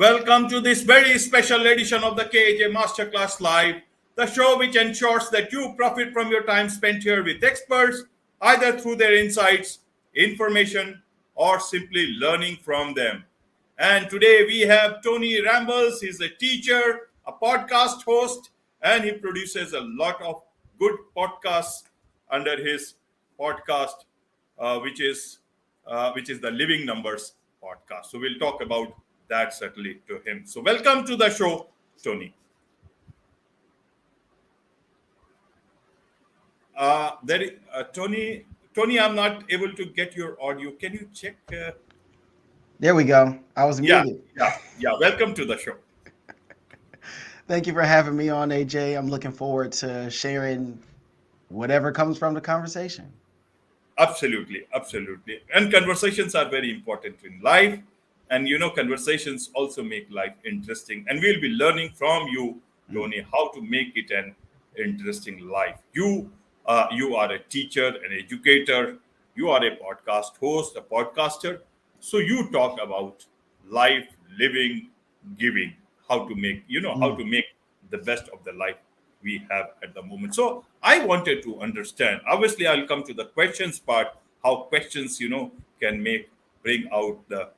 Welcome to this very special edition of the KJ Masterclass Live, the show which ensures that you profit from your time spent here with experts, either through their insights, information, or simply learning from them. And today we have Tony Rambles. He's a teacher, a podcast host, and he produces a lot of good podcasts under his podcast, which is the Living Numbers podcast. So we'll talk about that certainly to him. So welcome to the show, Tony. Tony, I'm not able to get your audio. Can you check? There we go. I was Yeah, muted. yeah. Welcome to the show. Thank you for having me on, AJ. I'm looking forward to sharing whatever comes from the conversation. Absolutely, absolutely. And conversations are very important in life. And conversations also make life interesting. And we'll be learning from you, Mm. Tony, how to make it an interesting life. You are a teacher, an educator. You are a podcast host, a podcaster. So you talk about life, living, giving, how to make, how Mm. to make the best of the life we have at the moment. So I wanted to understand. Obviously, I'll come to the questions part. How questions, can bring out the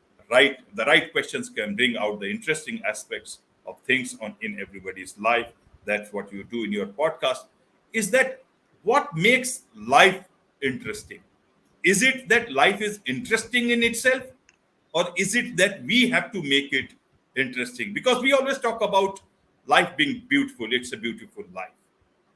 right questions can bring out the interesting aspects of things on in everybody's life. That's what you do in your podcast. Is that what makes life interesting? Is it that life is interesting in itself, or is it that we have to make it interesting? Because we always talk about life being beautiful. It's a beautiful life.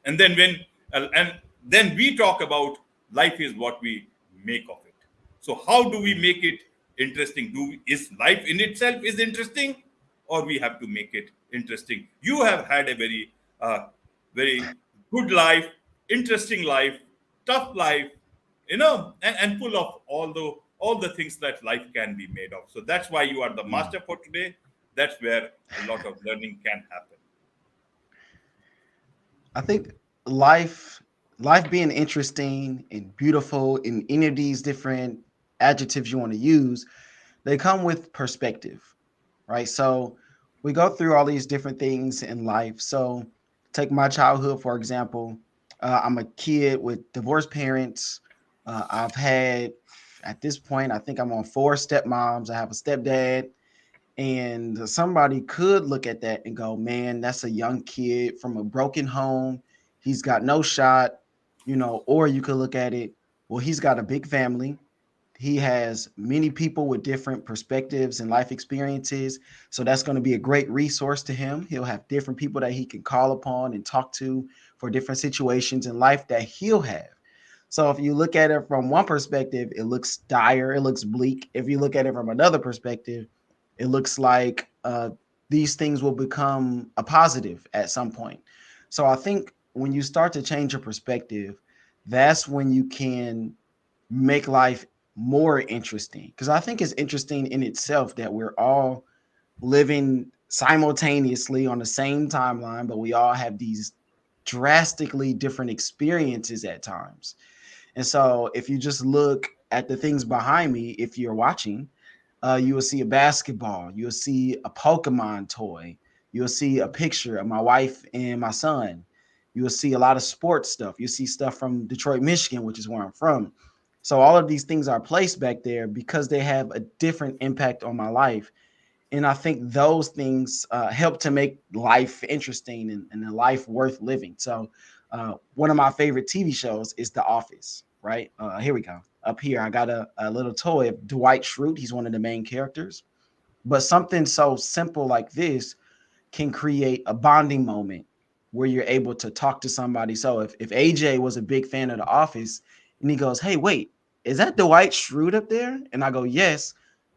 And then we talk about life is what we make of it. So how do we Mm. make it interesting? Is life in itself is interesting, or we have to make it interesting? You have had a very good life, interesting life, tough life, and full of all the things that life can be made of. So that's why you are the Mm. master for today. That's where a lot of learning can happen. I think life, life being interesting and beautiful in any of these different adjectives you want to use, they come with perspective, right? So we go through all these different things in life. So take my childhood, for example. I'm a kid with divorced parents. I've had, at this point, I think I'm on four stepmoms. I have a stepdad. And somebody could look at that and go, man, that's a young kid from a broken home. He's got no shot, or you could look at it, well, he's got a big family. He has many people with different perspectives and life experiences. So that's going to be a great resource to him. He'll have different people that he can call upon and talk to for different situations in life that he'll have. So if you look at it from one perspective, it looks dire, it looks bleak. If you look at it from another perspective, it looks like these things will become a positive at some point. So I think when you start to change your perspective, that's when you can make life more interesting. Because I think it's interesting in itself that we're all living simultaneously on the same timeline, but we all have these drastically different experiences at times. And so if you just look at the things behind me, if you're watching, you will see a basketball, you'll see a Pokemon toy, you'll see a picture of my wife and my son. You'll see a lot of sports stuff. You see stuff from Detroit, Michigan, which is where I'm from. So all of these things are placed back there because they have a different impact on my life. And I think those things help to make life interesting and a life worth living. So one of my favorite TV shows is The Office, right? Here we go. Up here, I got a little toy of Dwight Schrute. He's one of the main characters. But something so simple like this can create a bonding moment where you're able to talk to somebody. So if AJ was a big fan of The Office and he goes, hey, wait, is that Dwight Schrute up there? And I go, yes,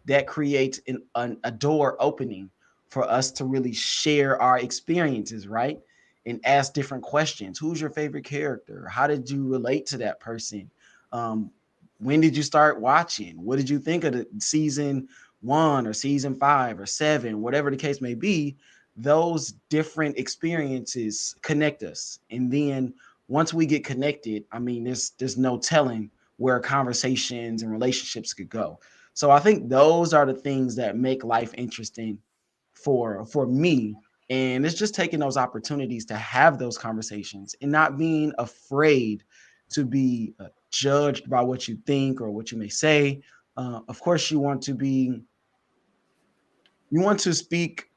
that creates a door opening for us to really share our experiences, right? And ask different questions. Who's your favorite character? How did you relate to that person? Um, when did you start watching? What did you think of the season one or season five or seven, whatever the case may be? Those different experiences connect us. And then once we get connected, I mean, there's no telling where conversations and relationships could go. So I think those are the things that make life interesting for me. And it's just taking those opportunities to have those conversations and not being afraid to be judged by what you think or what you may say. Of course, you want to speak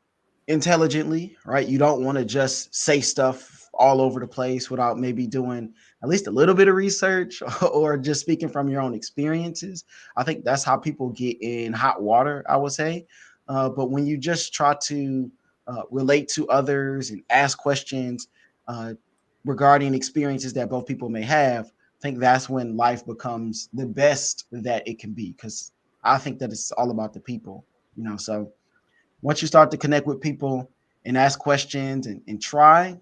intelligently, right? You don't want to just say stuff all over the place without maybe doing at least a little bit of research or just speaking from your own experiences. I think that's how people get in hot water, I would say. But when you just try to relate to others and ask questions uh, regarding experiences that both people may have, I think that's when life becomes the best that it can be. Because I think that it's all about the people, So once you start to connect with people and ask questions and try,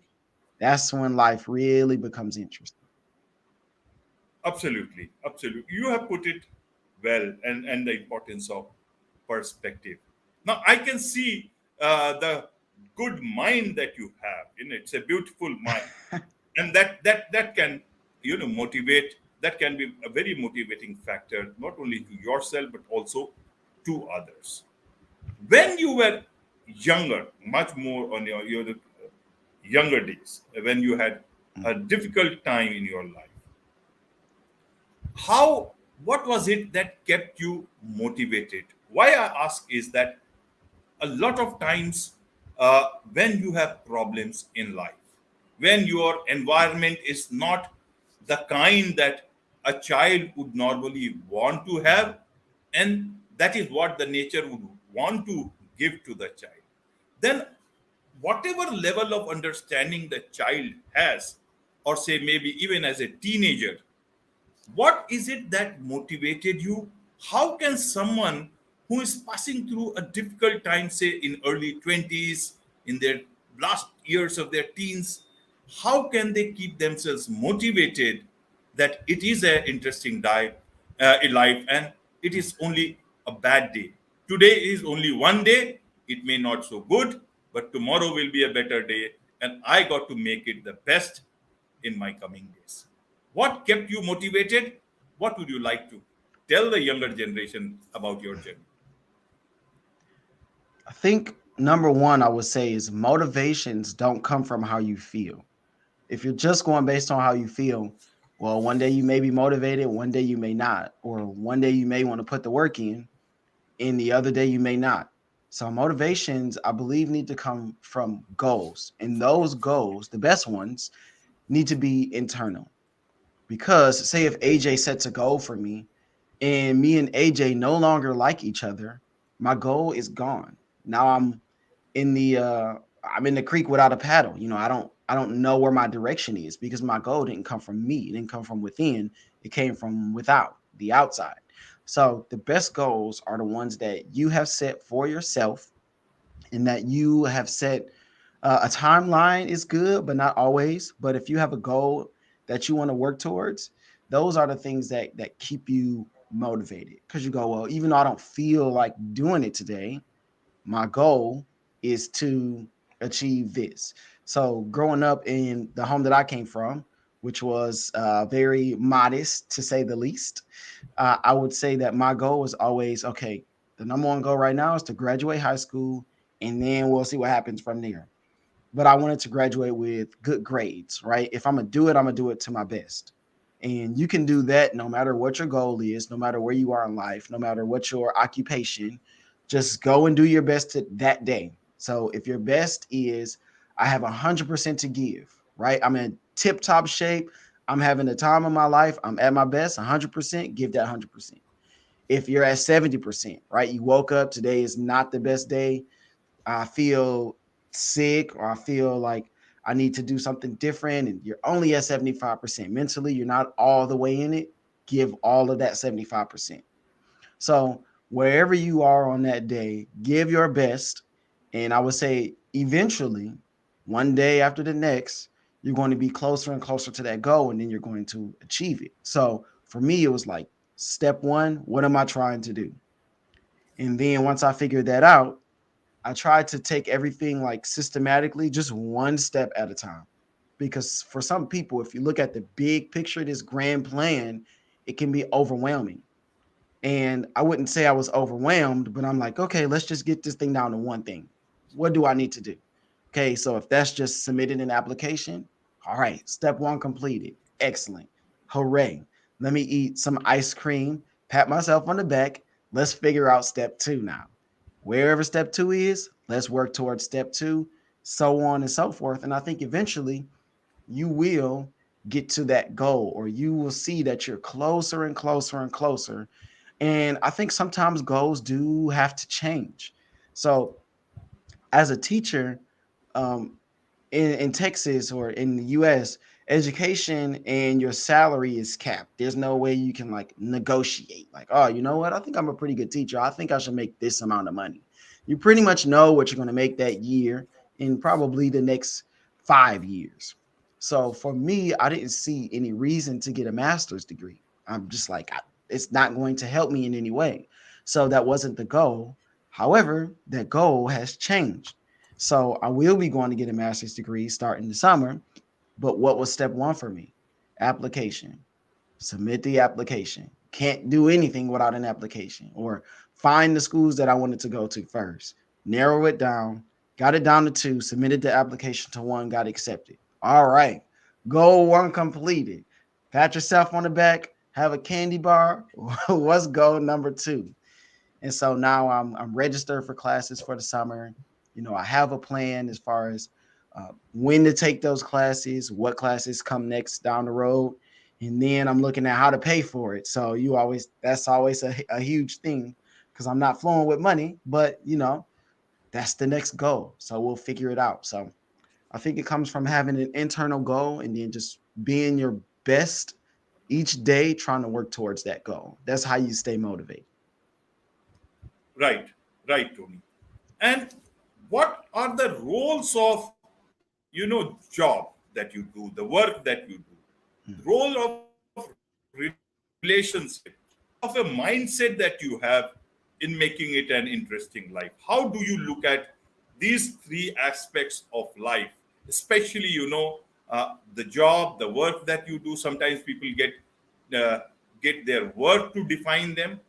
that's when life really becomes interesting. Absolutely, absolutely. You have put it well, and the importance of perspective. Now I can see the good mind that you have. It's a beautiful mind, and that can motivate. That can be a very motivating factor, not only to yourself but also to others. When you were younger, much more on your younger days, when you had a difficult time in your life, how what was it that kept you motivated? Why I ask is that a lot of times, when you have problems in life, when your environment is not the kind that a child would normally want to have, and that is what the nature would want to give to the child, then whatever level of understanding the child has, or say maybe even as a teenager, what is it that motivated you? How can someone who is passing through a difficult time, say in early 20s, in their last years of their teens, how can they keep themselves motivated that it is an interesting life, and it is only a bad day? Today is only one day, it may not so good, but tomorrow will be a better day, and I got to make it the best in my coming days. What kept you motivated? What would you like to tell the younger generation about your journey? I think number one, I would say is motivations don't come from how you feel. If you're just going based on how you feel, well, one day you may be motivated, one day you may not, or one day you may want to put the work in, and the other day you may not. So motivations, I believe, need to come from goals, and those goals, the best ones, need to be internal. Because say if AJ sets a goal for me and me and AJ no longer like each other, my goal is gone. Now in the I'm in the creek without a paddle. I don't know where my direction is because my goal didn't come from me. It didn't come from within. It came from without, the outside. So the best goals are the ones that you have set for yourself and that you have set a timeline is good, but not always. But if you have a goal that you want to work towards, those are the things that keep you motivated because you go, well, even though I don't feel like doing it today, my goal is to achieve this. So growing up in the home that I came from, which was very modest to say the least, I would say that my goal was always okay. The number one goal right now is to graduate high school, and then we'll see what happens from there. But I wanted to graduate with good grades, right? If I'm gonna do it, I'm gonna do it to my best. And you can do that no matter what your goal is, no matter where you are in life, no matter what your occupation. Just go and do your best that day. So if your best is, I have 100% to give, right? I'm in tip top shape. I'm having the time of my life. I'm at my best, 100%. Give that 100%. If you're at 70%, right? You woke up, today is not the best day. I feel sick or I feel like I need to do something different, and you're only at 75% mentally, you're not all the way in it, give all of that 75%. So, wherever you are on that day, give your best. And I would say eventually, one day after the next, you're going to be closer and closer to that goal, and then you're going to achieve it. So, for me, it was like step one, what am I trying to do? And then once I figured that out, I tried to take everything like systematically, just one step at a time. Because for some people, if you look at the big picture, this grand plan, it can be overwhelming. And I wouldn't say I was overwhelmed, but I'm like, okay, let's just get this thing down to one thing. What do I need to do? Okay, so if that's just submitting an application, all right, step one completed. Excellent. Hooray. Let me eat some ice cream, pat myself on the back. Let's figure out step two now. Wherever step two is, let's work towards step two, so on and so forth. And I think eventually you will get to that goal, or you will see that you're closer and closer and closer. And I think sometimes goals do have to change. So as a teacher, um, in Texas or in the US, education and your salary is capped. There's no way you can like negotiate. Like, oh, you know what? I think I'm a pretty good teacher. I think I should make this amount of money. You pretty much know what you're going to make that year in probably the next 5 years. So for me, I didn't see any reason to get a master's degree. I'm just like, it's not going to help me in any way. So that wasn't the goal. However, that goal has changed. So I will be going to get a master's degree starting the summer. But what was step one for me? Application. Submit the application. Can't do anything without an application, or find the schools that I wanted to go to first. Narrow it down. Got it down to two. Submitted the application to one. Got accepted. All right. Goal one completed. Pat yourself on the back. Have a candy bar. What's goal number two? And so now I'm registered for classes for the summer. You know, I have a plan as far as when to take those classes, what classes come next down the road, and then I'm looking at how to pay for it. So that's always a huge thing, because I'm not flowing with money, but that's the next goal. So we'll figure it out. So I think it comes from having an internal goal and then just being your best each day, trying to work towards that goal. That's how you stay motivated. Right, right, Tony. And what are the roles of, job that you do, the work that you do, role of relationship, of a mindset that you have in making it an interesting life? How do you look at these three aspects of life, especially, the job, the work that you do? Sometimes people uh, get their work to define them,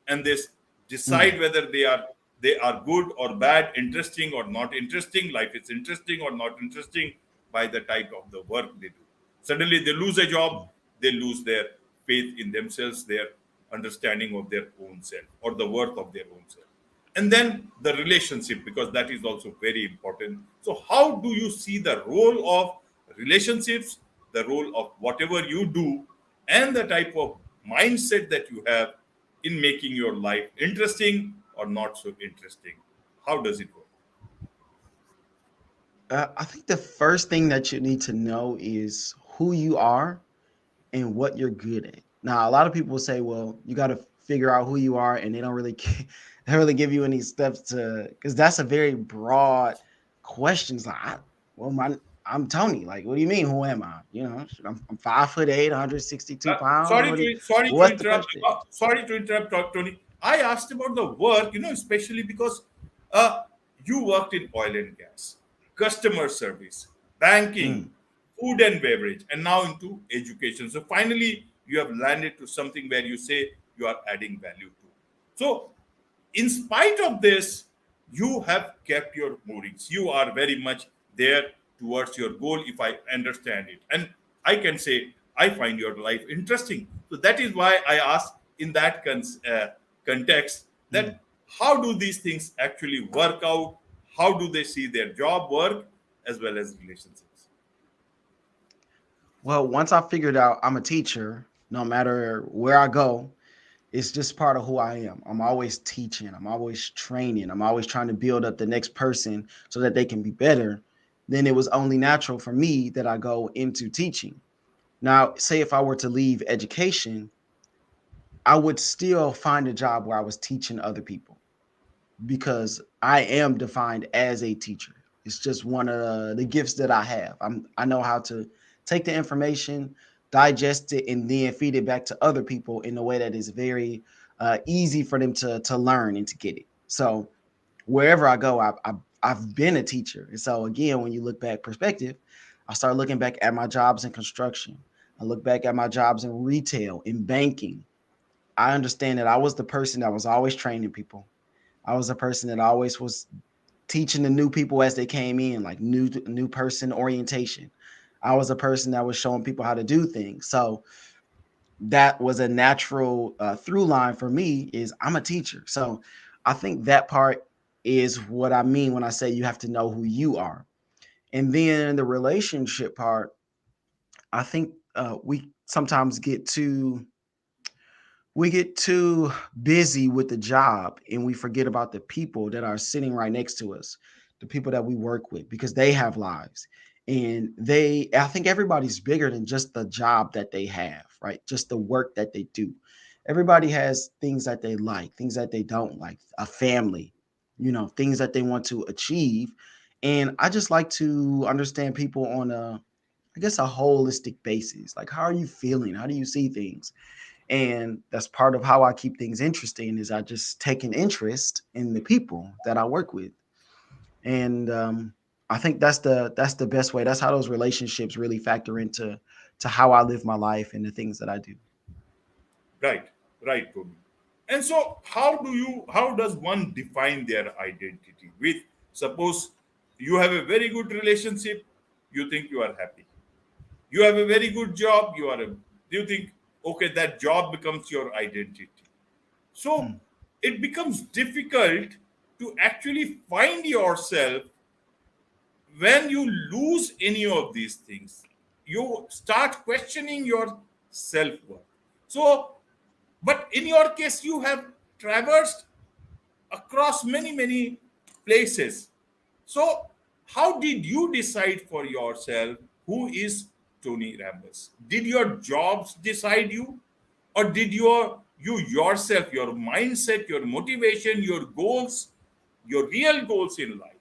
and they Mm, decide whether they are good or bad, interesting or not interesting. Life is interesting or not interesting by the type of the work they do. Suddenly they lose a job, they lose their faith in themselves, their understanding of their own self or the worth of their own self. And then the relationship, because that is also very important. So how do you see the role of relationships, the role of whatever you do, and the type of mindset that you have in making your life interesting or not so interesting? How does it work? I think the first thing that you need to know is who you are and what you're good at. Now, a lot of people say, "Well, you got to figure out who you are," and they don't really they don't really give you any steps to, because that's a very broad question. It's like, I'm Tony. Like, what do you mean? Who am I? I'm 5'8", 162 pounds. Sorry to What's the interrupt. question? Sorry to interrupt, Tony. I asked about the work, especially because uh, you worked in oil and gas, customer service, banking, Mm. food and beverage, and now into education. So finally, you have landed to something where you say you are adding value to. So in spite of this, you have kept your moorings. You are very much there towards your goal, if I understand it. And I can say, I find your life interesting. So that is why I ask in that context Mm. that how do these things actually work out? How do they see their job work as well as relationships? Well, once I figured out I'm a teacher, no matter where I go, it's just part of who I am. I'm always teaching, I'm always training, I'm always trying to build up the next person so that they can be better. Then it was only natural for me that I go into teaching. Now, say if I were to leave education, I would still find a job where I was teaching other people, because I am defined as a teacher. It's just one of the gifts that I have. I know how to take the information, digest it, and then feed it back to other people in a way that is very easy for them to learn and to get it. So wherever I go, I've been a teacher. And so again, when you look back perspective, I start looking back at my jobs in construction. I look back at my jobs in retail, in banking. I understand that I was the person that was always training people. I was the person that always was teaching the new people as they came in, like new person orientation. I was a person that was showing people how to do things. So that was a natural through line for me is I'm a teacher. So I think that part is what I mean when I say you have to know who you are. And then the relationship part, I think we sometimes get too busy with the job and we forget about the people that are sitting right next to us, the people that we work with, because they have lives. And I think everybody's bigger than just the job that they have, right? Just the work that they do. Everybody has things that they like, things that they don't like, a family, things that they want to achieve. And I just like to understand people on I guess, a holistic basis. Like, how are you feeling? How do you see things? And that's part of how I keep things interesting is I just take an interest in the people that I work with. And I think that's the best way. That's how those relationships really factor to how I live my life and the things that I do. Right, right, Tony. And so, how does one define their identity? With suppose you have a very good relationship, you think you are happy. You have a very good job, you think, okay, that job becomes your identity. So Hmm. it becomes difficult to actually find yourself when you lose any of these things. You start questioning your self worth. So, but in your case, you have traversed across many, many places. So, how did you decide for yourself who is Tony Rambles? Did your jobs decide you, or did you yourself, your mindset, your motivation, your goals, your real goals in life,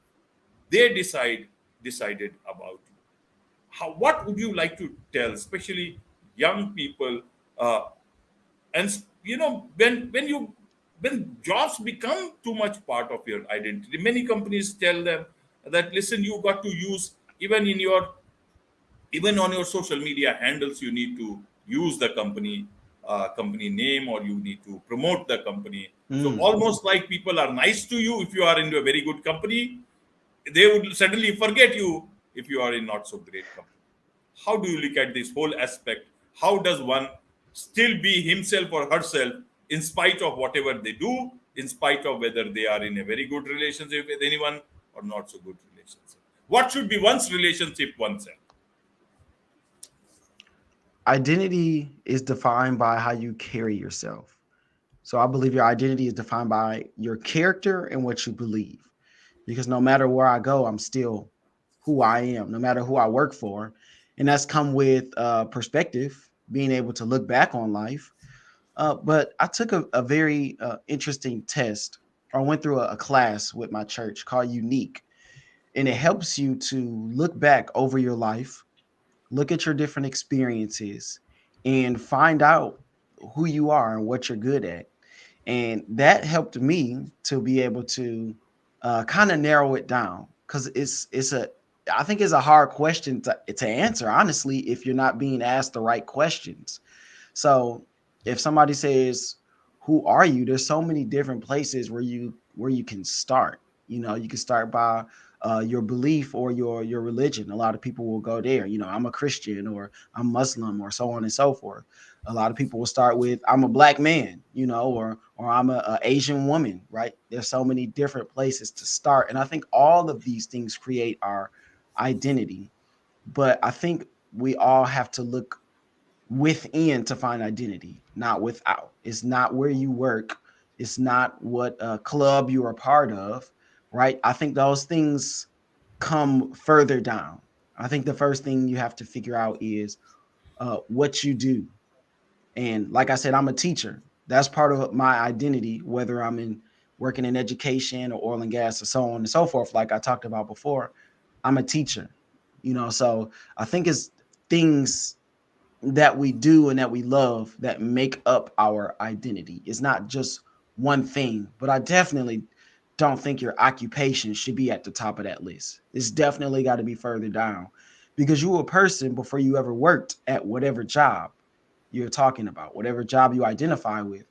they decided about you? How, what would you like to tell, especially young people, uh, and when jobs become too much part of your identity, many companies tell them that, listen, you got to use, even on your social media handles, you need to use the company name, or you need to promote the company. So Mm. almost like people are nice to you if you are into a very good company, they would suddenly forget you if you are in not so great company. How do you look at this whole aspect? How does one still be himself or herself in spite of whatever they do, in spite of whether they are in a very good relationship with anyone or not so good relationship? What should be one's relationship oneself? Identity is defined by how you carry yourself. So I believe your identity is defined by your character and what you believe. Because no matter where I go, I'm still who I am, no matter who I work for. And that's come with perspective, being able to look back on life. But I took a very interesting test. I went through a class with my church called Unique, and it helps you to look back over your life, look at your different experiences, and find out who you are and what you're good at. And that helped me to be able to kind of narrow it down because it's a I think it's a hard question to answer honestly if you're not being asked the right questions. So if somebody says, "Who are you?" There's so many different places where you can start. You can start by your belief or your religion. A lot of people will go there. I'm a Christian or I'm Muslim or so on and so forth. A lot of people will start with I'm a black man, or I'm a Asian woman, right? There's so many different places to start, and I think all of these things create our identity. But I think we all have to look within to find identity, not without. It's not where you work. It's not what club you are a part of, right? I think those things come further down. I think the first thing you have to figure out is what you do. And like I said, I'm a teacher. That's part of my identity, whether I'm in working in education or oil and gas or so on and so forth. Like I talked about before, I'm a teacher. So I think it's things that we do and that we love that make up our identity. It's not just one thing, but I definitely don't think your occupation should be at the top of that list. It's definitely got to be further down because you were a person before you ever worked at whatever job you're talking about, whatever job you identify with.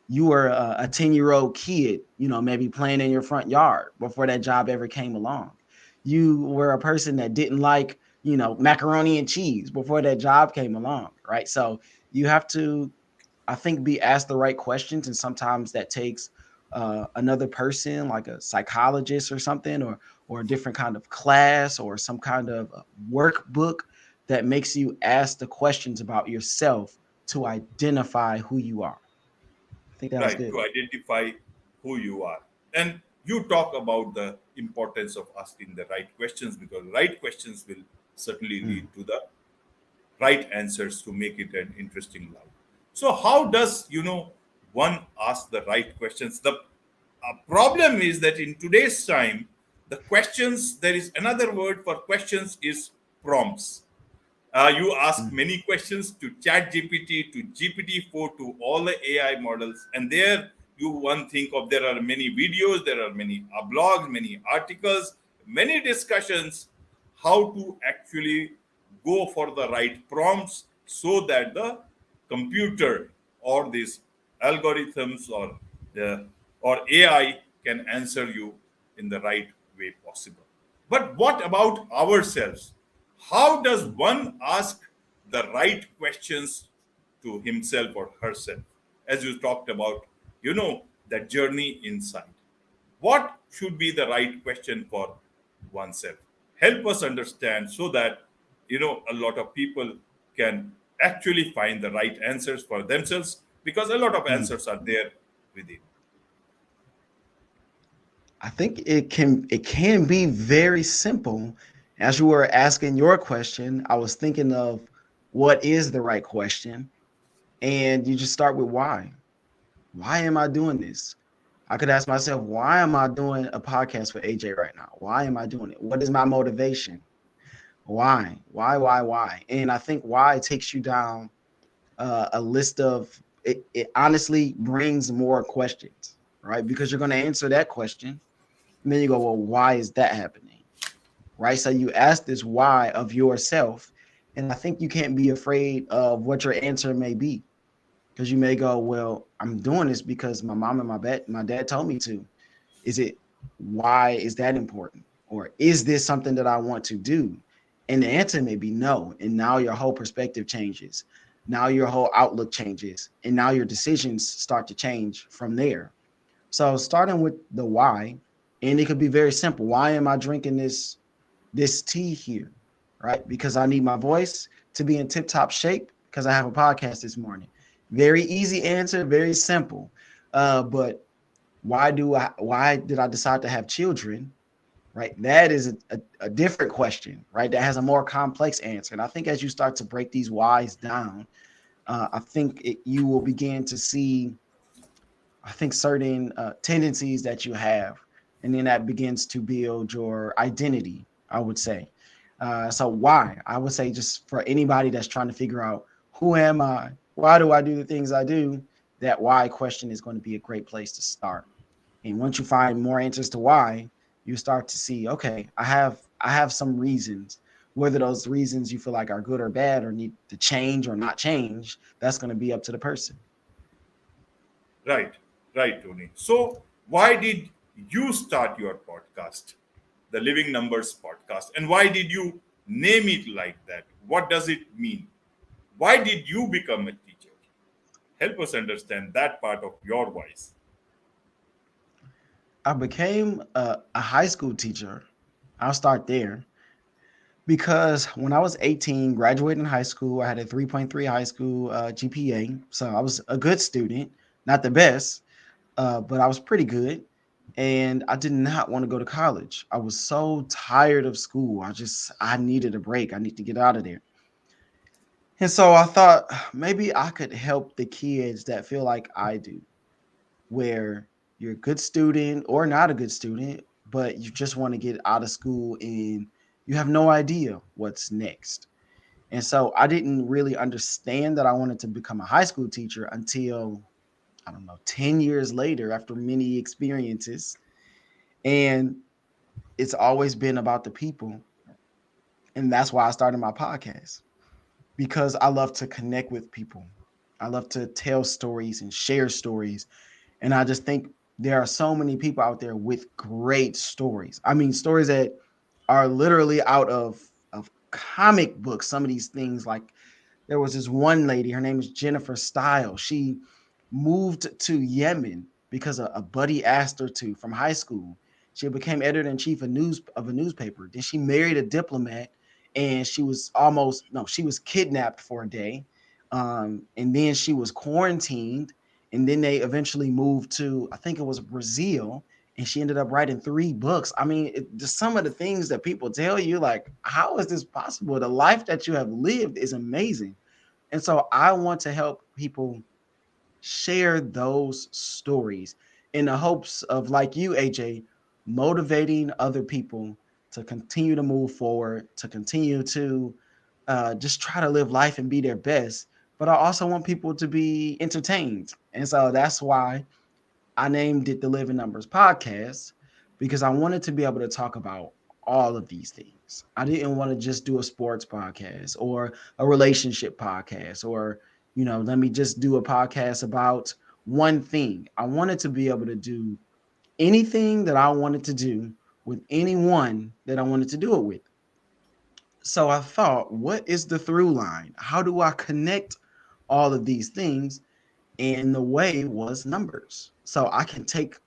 you were a 10-year-old kid, maybe playing in your front yard before that job ever came along. You were a person that didn't like, macaroni and cheese before that job came along, right? So you have to, I think, be asked the right questions, and sometimes that takes another person, like a psychologist or something, or a different kind of class or some kind of workbook that makes you ask the questions about yourself to identify who you are. I think that was Right, good. to identify who you are. And you talk about the importance of asking the right questions, because right questions will certainly lead Mm, to the right answers to make it an interesting life. So how does one ask the right questions? The problem is that in today's time, the questions, there is another word for questions, is prompts. You ask mm, many questions to Chat GPT, to GPT-4, to all the AI models, and there you one think of, there are many videos, there are many blogs, many articles, many discussions how to actually go for the right prompts so that the computer or these algorithms or AI can answer you in the right way possible. But what about ourselves? How does mm. one ask the right questions to himself or herself? As you talked about, that journey inside. What should be the right question for oneself? Help us understand so that, a lot of people can actually find the right answers for themselves, because a lot of Mm. answers are there within. I think it can be very simple. As you were asking your question, I was thinking of what is the right question, and you just start with why. Why am I doing this? I could ask myself, why am I doing a podcast with AJ right now? Why am I doing it? What is my motivation? Why? Why? And I think why takes you down a list of it honestly brings more questions, right? Because you're going to answer that question. And then you go, well, why is that happening? Right. So you ask this why of yourself. And I think you can't be afraid of what your answer may be, because you may go, well, I'm doing this because my mom and my dad told me to. Is it, why is that important? Or is this something that I want to do? And the answer may be no. And now your whole perspective changes. Now your whole outlook changes. And now your decisions start to change from there. So starting with the why, and it could be very simple. Why am I drinking this tea here? Right? Because I need my voice to be in tip-top shape because I have a podcast this morning. Very easy answer, very simple. But why did I decide to have children? Right? That is a different question, right? That has a more complex answer. And I think as you start to break these whys down, I think you will begin to see, I think, certain tendencies that you have, and then that begins to build your identity, I would say. So why? I would say, just for anybody that's trying to figure out, who am I? Why do I do the things I do? That why question is going to be a great place to start. And once you find more answers to why, you start to see, okay, I have some reasons. Whether those reasons you feel like are good or bad or need to change or not change, that's going to be up to the person. Right, right, Tony. So, why did you start your podcast, the Living Numbers podcast, and why did you name it like that? What does it mean? Why did you become a teacher? Help us understand that part of your voice. I became a high school teacher. I'll start there because when I was 18, graduating high school, I had a 3.3 high school GPA. So I was a good student, not the best, but I was pretty good. And I did not want to go to college. I was so tired of school. I needed a break. I need to get out of there. And so I thought maybe I could help the kids that feel like I do, where you're a good student or not a good student, but you just want to get out of school and you have no idea what's next. And so I didn't really understand that I wanted to become a high school teacher until, I don't know, 10 years later, after many experiences. And it's always been about the people. And that's why I started my podcast, because I love to connect with people. I love to tell stories and share stories. And I just think there are so many people out there with great stories. I mean, stories that are literally out of comic books. Some of these things, like there was this one lady, her name is Jennifer Stiles. She moved to Yemen because a buddy asked her to from high school. She became editor in chief of a newspaper. Then she married a diplomat, and she was kidnapped for a day, and then she was quarantined, and then they eventually moved to, I think it was Brazil, and she ended up writing 3 books. I mean, just some of the things that people tell you, like, how is this possible? The life that you have lived is amazing. And so I want to help people share those stories in the hopes of, like you, AJ, motivating other people to continue to move forward, to continue to just try to live life and be their best. But I also want people to be entertained. And so that's why I named it the Living Numbers Podcast, because I wanted to be able to talk about all of these things. I didn't want to just do a sports podcast or a relationship podcast or, let me just do a podcast about one thing. I wanted to be able to do anything that I wanted to do with anyone that I wanted to do it with. So I thought, what is the through line? How do I connect all of these things? And the way was numbers. So I can take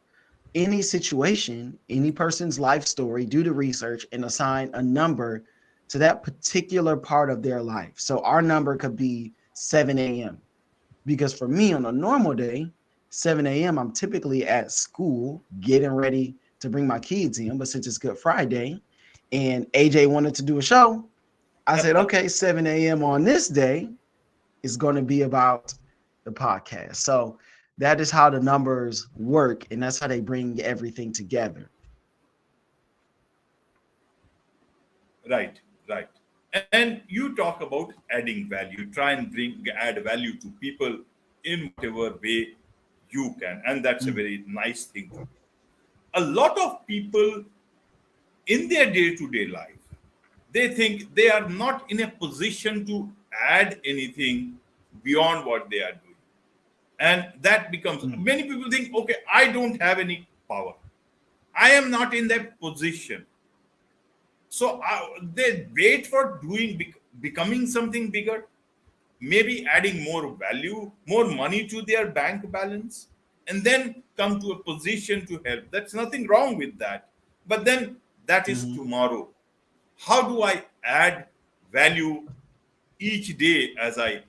any situation, any person's life story, do the research, and assign a number to that particular part of their life. So our number could be 7 a.m. Because for me, on a normal day, 7 a.m., I'm typically at school getting ready to bring my kids in. But since it's Good Friday and AJ wanted to do a show, I said, okay, 7 a.m. on this day is going to be about the podcast. So that is how the numbers work, and that's how they bring everything together. Right, right. And you talk about adding value, try and add value to people in whatever way you can. And that's a Mm, very nice thing to do. A lot of people in their day-to-day life, they think they are not in a position to add anything beyond what they are doing. And that becomes, mm, many people think, okay, I don't have any power. I am not in that position. So they wait for becoming something bigger, maybe adding more value, more money to their bank balance, and then come to a position to help. That's nothing wrong with that. But then that is mhm. tomorrow. How do I add value each day as I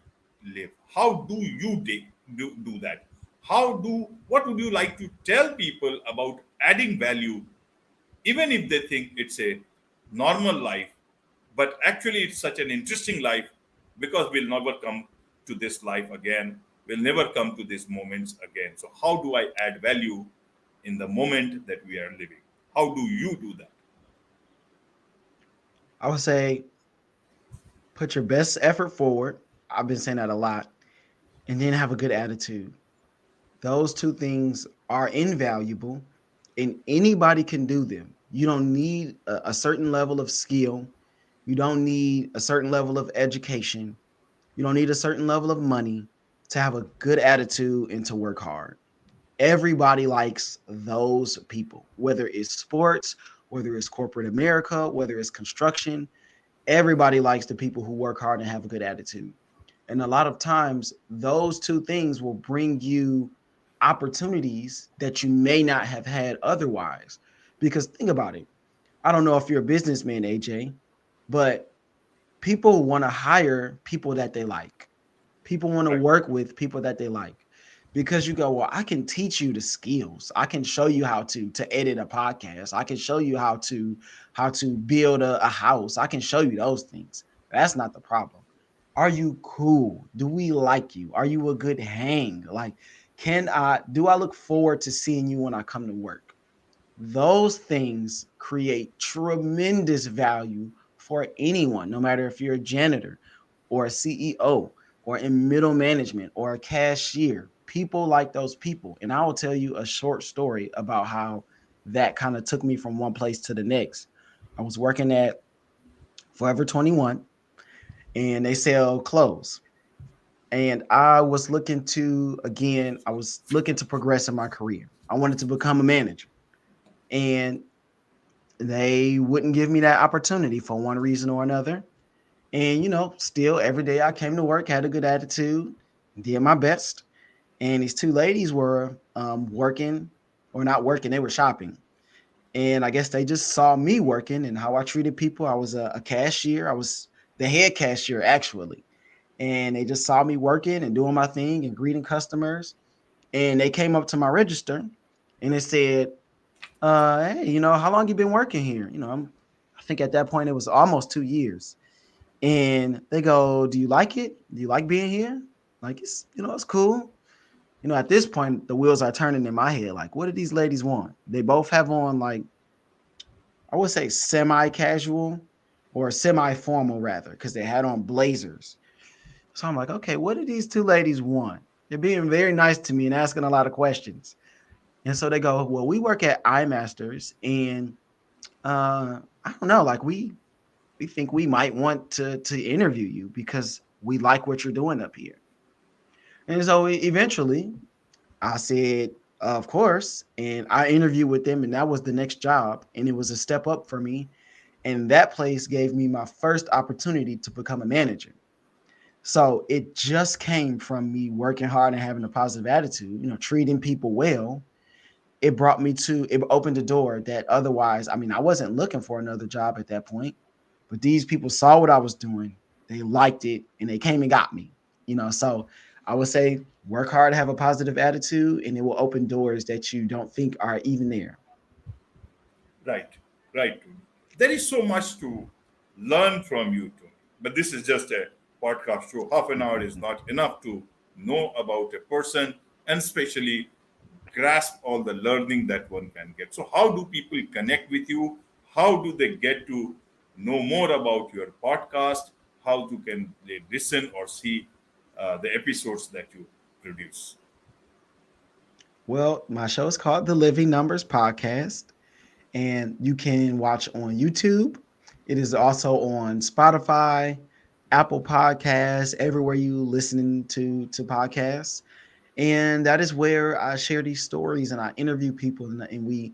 live? How do you do that? What would you like to tell people about adding value, even if they think it's a normal life, but actually it's such an interesting life because we'll never come to this life again. We'll never come to these moments again. So, how do I add value in the moment that we are living? How do you do that? I would say put your best effort forward. I've been saying that a lot. And then have a good attitude. Those two things are invaluable, and anybody can do them. You don't need a certain level of skill. You don't need a certain level of education. You don't need a certain level of money to have a good attitude and to work hard. Everybody likes those people, whether it's sports, whether it's corporate America, whether it's construction. Everybody likes the people who work hard and have a good attitude. And a lot of times, those two things will bring you opportunities that you may not have had otherwise. Because think about it. I don't know if you're a businessman, AJ, but people want to hire people that they like. People want to Right. work with people that they like, because you go, well, I can teach you the skills. I can show you how to edit a podcast. I can show you how to build a house. I can show you those things. That's not the problem. Are you cool? Do we like you? Are you a good hang? Like, do I look forward to seeing you when I come to work? Those things create tremendous value for anyone, no matter if you're a janitor or a CEO or in middle management or a cashier. People like those people. And I will tell you a short story about how that kind of took me from one place to the next. I was working at Forever 21, and they sell clothes. And I was looking to, again, I was looking to progress in my career. I wanted to become a manager. And they wouldn't give me that opportunity for one reason or another. And, still every day I came to work, had a good attitude, did my best. And these two ladies were working or not working, they were shopping. And I guess they just saw me working and how I treated people. I was a cashier, I was the head cashier, actually. And they just saw me working and doing my thing and greeting customers. And they came up to my register and they said, hey, how long you been working here? I think at that point it was almost 2 years. And they go, do you like it? Do you like being here? Like, it's cool. At this point, the wheels are turning in my head. Like, what do these ladies want? They both have on, like, I would say semi-casual or semi-formal rather, because they had on blazers. So I'm like, okay, what do these two ladies want? They're being very nice to me and asking a lot of questions. And so they go, well, we work at iMasters, and I don't know, like we think we might want to interview you because we like what you're doing up here. And so eventually I said, of course. And I interviewed with them, and that was the next job. And it was a step up for me. And that place gave me my first opportunity to become a manager. So it just came from me working hard and having a positive attitude, treating people well. It opened a door that otherwise, I mean, I wasn't looking for another job at that point, but these people saw what I was doing. They liked it and they came and got me, So I would say work hard, have a positive attitude, and it will open doors that you don't think are even there. Right, right. There is so much to learn from you, Tony. But this is just a podcast show. Half an hour is not enough to know about a person and especially grasp all the learning that one can get. So, how do people connect with you? How do they get to know more about your podcast? How do can they listen or see the episodes that you produce? Well, my show is called The Living Numbers Podcast, and you can watch on YouTube. It is also on Spotify, Apple Podcasts, everywhere you listening to podcasts. And that is where I share these stories and I interview people, and we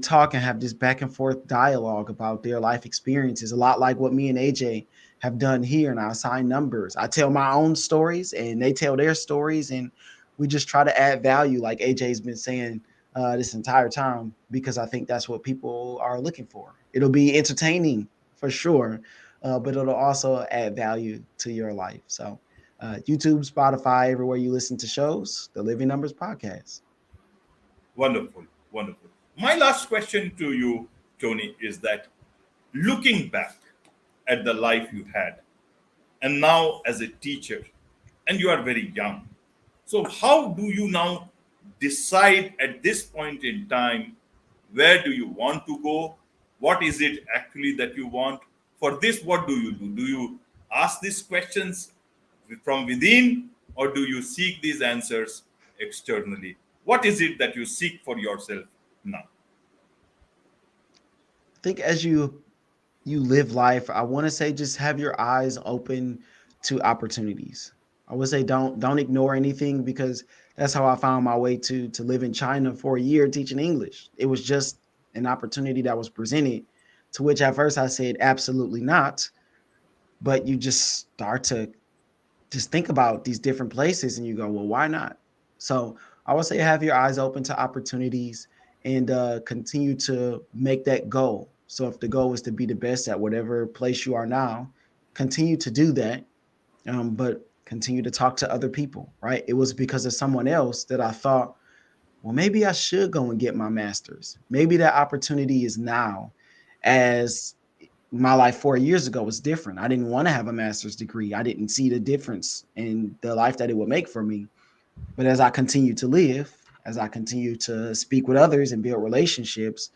talk and have this back and forth dialogue about their life experiences, a lot like what me and AJ have done here. And I assign numbers, I tell my own stories and they tell their stories, and we just try to add value, like AJ's been saying this entire time, because I think that's what people are looking for. It'll be entertaining for sure, but it'll also add value to your life. So YouTube, Spotify, everywhere you listen to shows, the Living Numbers Podcast. Wonderful, wonderful. My last question to you, Tony, is that looking back at the life you had and now as a teacher, and you are very young, so how do you now decide at this point in time where do you want to go? What is it actually that you want? For this, what do you do? Do you ask these questions from within or do you seek these answers externally? What is it that you seek for yourself now? I think as you live life, I want to say just have your eyes open to opportunities. I would say don't ignore anything, because that's how I found my way to live in China for a year teaching English. It was just an opportunity that was presented, to which at first I said absolutely not, but you just start to just think about these different places and you go, well, why not? So I would say have your eyes open to opportunities and continue to make that goal. So if the goal is to be the best at whatever place you are now, continue to do that, but continue to talk to other people, right? It was because of someone else that I thought, well, maybe I should go and get my master's. Maybe that opportunity is now, as my life 4 years ago was different. I didn't want to have a master's degree. I didn't see the difference in the life that it would make for me. But as I continue to live, as I continue to speak with others and build relationships,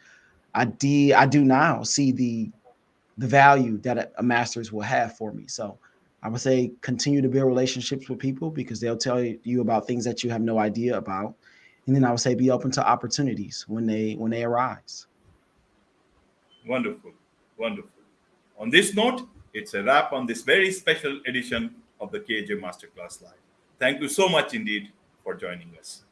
I do now see the value that a master's will have for me. So I would say continue to build relationships with people, because they'll tell you about things that you have no idea about. And then I would say be open to opportunities when they arise. Wonderful, wonderful. On this note, it's a wrap on this very special edition of the KJ Masterclass Live. Thank you so much indeed for joining us.